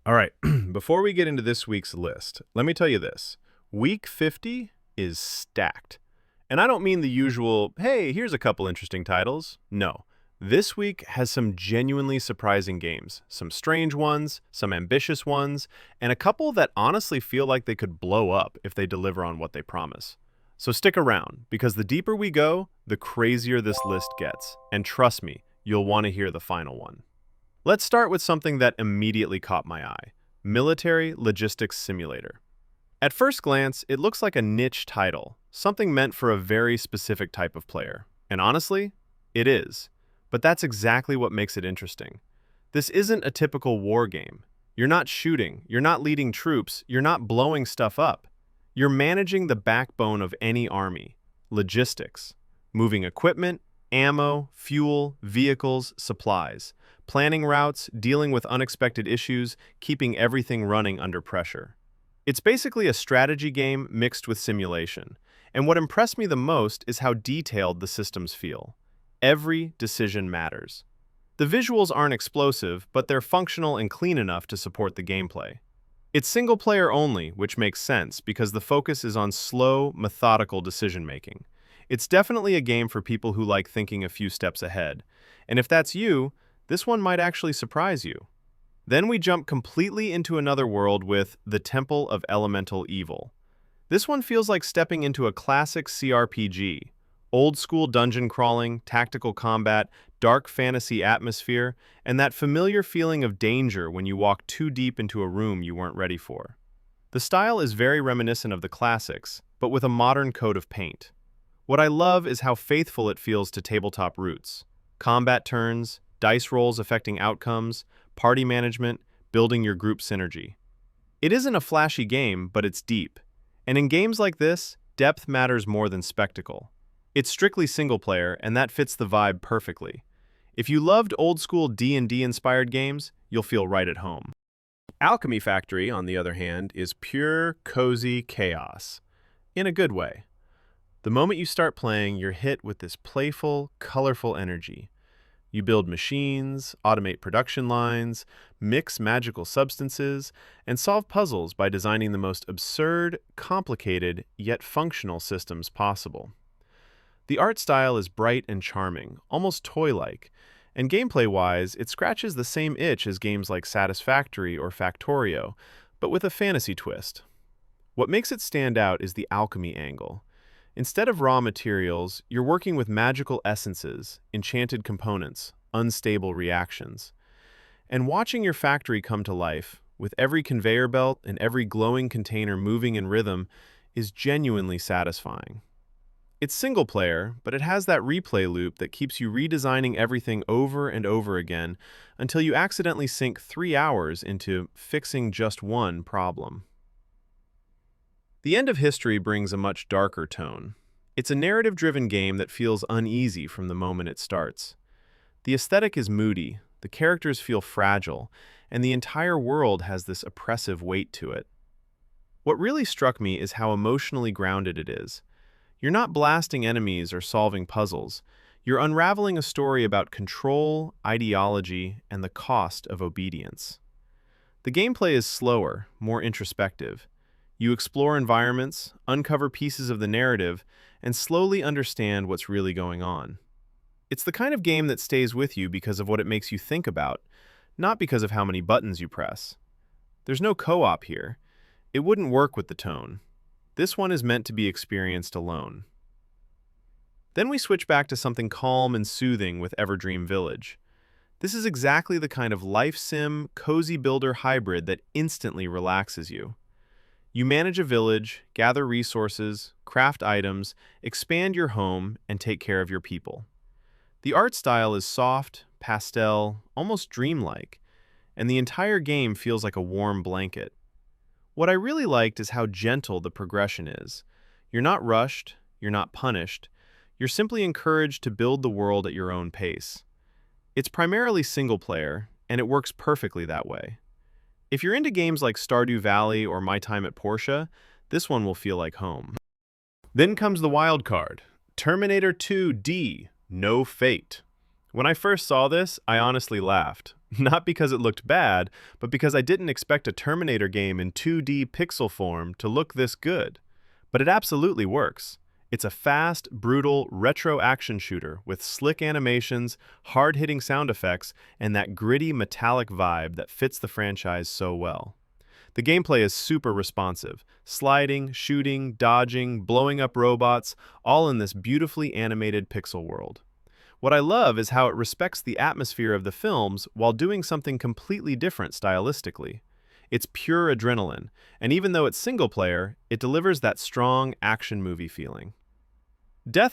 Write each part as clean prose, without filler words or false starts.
All right, before we get into this week's list, let me tell you this. Week 50 is stacked. And I don't mean the usual, hey, here's a couple interesting titles. No. This week has some genuinely surprising games, some strange ones, some ambitious ones, and a couple that honestly feel like they could blow up if they deliver on what they promise. So stick around, because the deeper we go, the crazier this list gets. And trust me, you'll want to hear the final one. Let's start with something that immediately caught my eye: Military Logistics Simulator. At first glance, it looks like a niche title, something meant for a very specific type of player. And honestly, it is. But that's exactly what makes it interesting. This isn't a typical war game. You're not shooting, you're not leading troops, you're not blowing stuff up. You're managing the backbone of any army: logistics, moving equipment, ammo, fuel, vehicles, supplies, planning routes, dealing with unexpected issues, keeping everything running under pressure. It's basically a strategy game mixed with simulation, and what impressed me the most is how detailed the systems feel. Every decision matters. The visuals aren't explosive, but they're functional and clean enough to support the gameplay. It's single-player only, which makes sense because the focus is on slow, methodical decision-making. It's definitely a game for people who like thinking a few steps ahead, and if that's you, this one might actually surprise you. Then we jump completely into another world with The Temple of Elemental Evil. This one feels like stepping into a classic CRPG. Old-school dungeon crawling, tactical combat, dark fantasy atmosphere, and that familiar feeling of danger when you walk too deep into a room you weren't ready for. The style is very reminiscent of the classics, but with a modern coat of paint. What I love is how faithful it feels to tabletop roots. Combat turns, dice rolls affecting outcomes, party management, building your group synergy. It isn't a flashy game, but it's deep. And in games like this, depth matters more than spectacle. It's strictly single-player, and that fits the vibe perfectly. If you loved old-school D&D inspired games, you'll feel right at home. Alchemy Factory, on the other hand, is pure, cozy chaos. In a good way. The moment you start playing, you're hit with this playful, colorful energy. You build machines, automate production lines, mix magical substances, and solve puzzles by designing the most absurd, complicated, yet functional systems possible. The art style is bright and charming, almost toy-like, and gameplay-wise, it scratches the same itch as games like Satisfactory or Factorio, but with a fantasy twist. What makes it stand out is the alchemy angle. Instead of raw materials, you're working with magical essences, enchanted components, unstable reactions. And watching your factory come to life, with every conveyor belt and every glowing container moving in rhythm, is genuinely satisfying. It's single player, but it has that replay loop that keeps you redesigning everything over and over again until you accidentally sink 3 hours into fixing just one problem. The End of History brings a much darker tone. It's a narrative-driven game that feels uneasy from the moment it starts. The aesthetic is moody, the characters feel fragile, and the entire world has this oppressive weight to it. What really struck me is how emotionally grounded it is. You're not blasting enemies or solving puzzles. You're unraveling a story about control, ideology, and the cost of obedience. The gameplay is slower, more introspective. You explore environments, uncover pieces of the narrative, and slowly understand what's really going on. It's the kind of game that stays with you because of what it makes you think about, not because of how many buttons you press. There's no co-op here. It wouldn't work with the tone. This one is meant to be experienced alone. Then we switch back to something calm and soothing with Everdream Village. This is exactly the kind of life sim, cozy builder hybrid that instantly relaxes you. You manage a village, gather resources, craft items, expand your home, and take care of your people. The art style is soft, pastel, almost dreamlike, and the entire game feels like a warm blanket. What I really liked is how gentle the progression is. You're not rushed, you're not punished, you're simply encouraged to build the world at your own pace. It's primarily single player, and it works perfectly that way. If you're into games like Stardew Valley or My Time at Portia, this one will feel like home. Then comes the wild card, Terminator 2D, No Fate. When I first saw this, I honestly laughed. Not because it looked bad, but because I didn't expect a Terminator game in 2D pixel form to look this good. But it absolutely works. It's a fast, brutal, retro action shooter with slick animations, hard-hitting sound effects, and that gritty, metallic vibe that fits the franchise so well. The gameplay is super responsive, sliding, shooting, dodging, blowing up robots, all in this beautifully animated pixel world. What I love is how it respects the atmosphere of the films while doing something completely different stylistically. It's pure adrenaline, and even though it's single-player, it delivers that strong action movie feeling.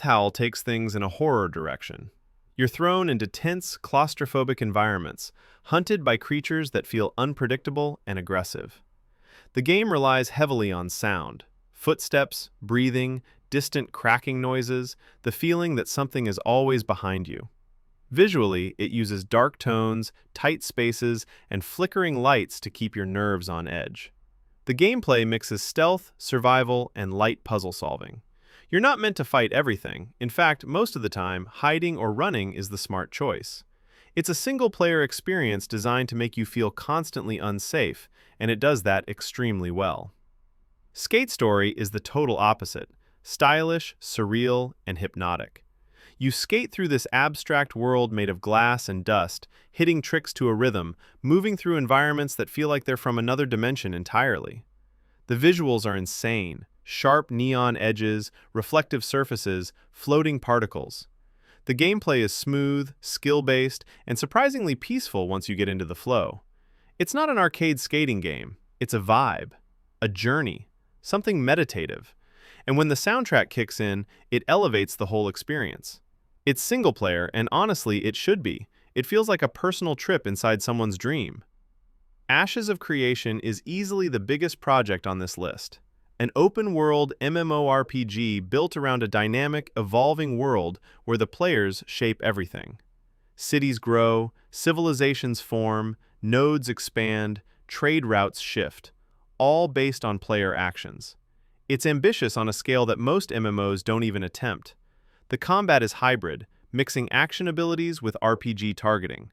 Howl takes things in a horror direction. You're thrown into tense, claustrophobic environments, hunted by creatures that feel unpredictable and aggressive. The game relies heavily on sound, footsteps, breathing, distant cracking noises, the feeling that something is always behind you. Visually, it uses dark tones, tight spaces, and flickering lights to keep your nerves on edge. The gameplay mixes stealth, survival, and light puzzle solving. You're not meant to fight everything. In fact, most of the time, hiding or running is the smart choice. It's a single-player experience designed to make you feel constantly unsafe, and it does that extremely well. Skate Story is the total opposite. Stylish, surreal, and hypnotic. You skate through this abstract world made of glass and dust, hitting tricks to a rhythm, moving through environments that feel like they're from another dimension entirely. The visuals are insane. Sharp neon edges, reflective surfaces, floating particles. The gameplay is smooth, skill-based, and surprisingly peaceful once you get into the flow. It's not an arcade skating game. It's a vibe, a journey, something meditative. And when the soundtrack kicks in, it elevates the whole experience. It's single-player, and honestly, it should be. It feels like a personal trip inside someone's dream. Ashes of Creation is easily the biggest project on this list. An open-world MMORPG built around a dynamic, evolving world where the players shape everything. Cities grow, civilizations form, nodes expand, trade routes shift, all based on player actions. It's ambitious on a scale that most MMOs don't even attempt. The combat is hybrid, mixing action abilities with RPG targeting.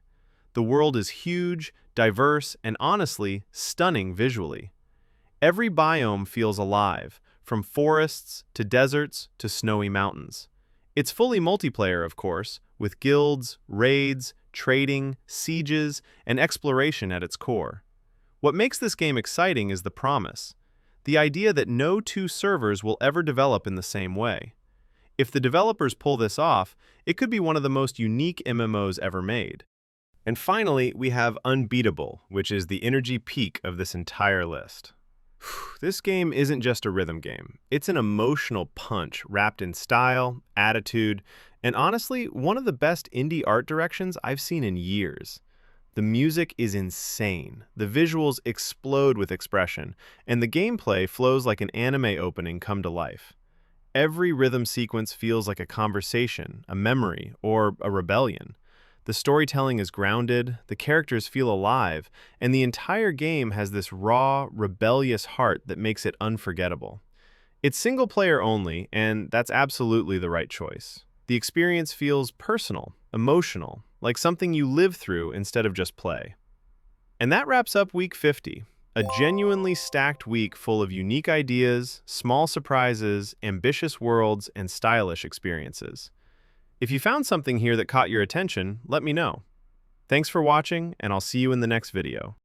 The world is huge, diverse, and honestly, stunning visually. Every biome feels alive, from forests to deserts to snowy mountains. It's fully multiplayer, of course, with guilds, raids, trading, sieges, and exploration at its core. What makes this game exciting is the promise. The idea that no two servers will ever develop in the same way. If the developers pull this off, it could be one of the most unique MMOs ever made. And finally, we have Unbeatable, which is the energy peak of this entire list. This game isn't just a rhythm game. It's an emotional punch wrapped in style, attitude, and honestly, one of the best indie art directions I've seen in years. The music is insane, the visuals explode with expression, and the gameplay flows like an anime opening come to life. Every rhythm sequence feels like a conversation, a memory, or a rebellion. The storytelling is grounded, the characters feel alive, and the entire game has this raw, rebellious heart that makes it unforgettable. It's single player only, and that's absolutely the right choice. The experience feels personal, emotional, like something you live through instead of just play. And that wraps up week 50, a genuinely stacked week full of unique ideas, small surprises, ambitious worlds, and stylish experiences. If you found something here that caught your attention, let me know. Thanks for watching, and I'll see you in the next video.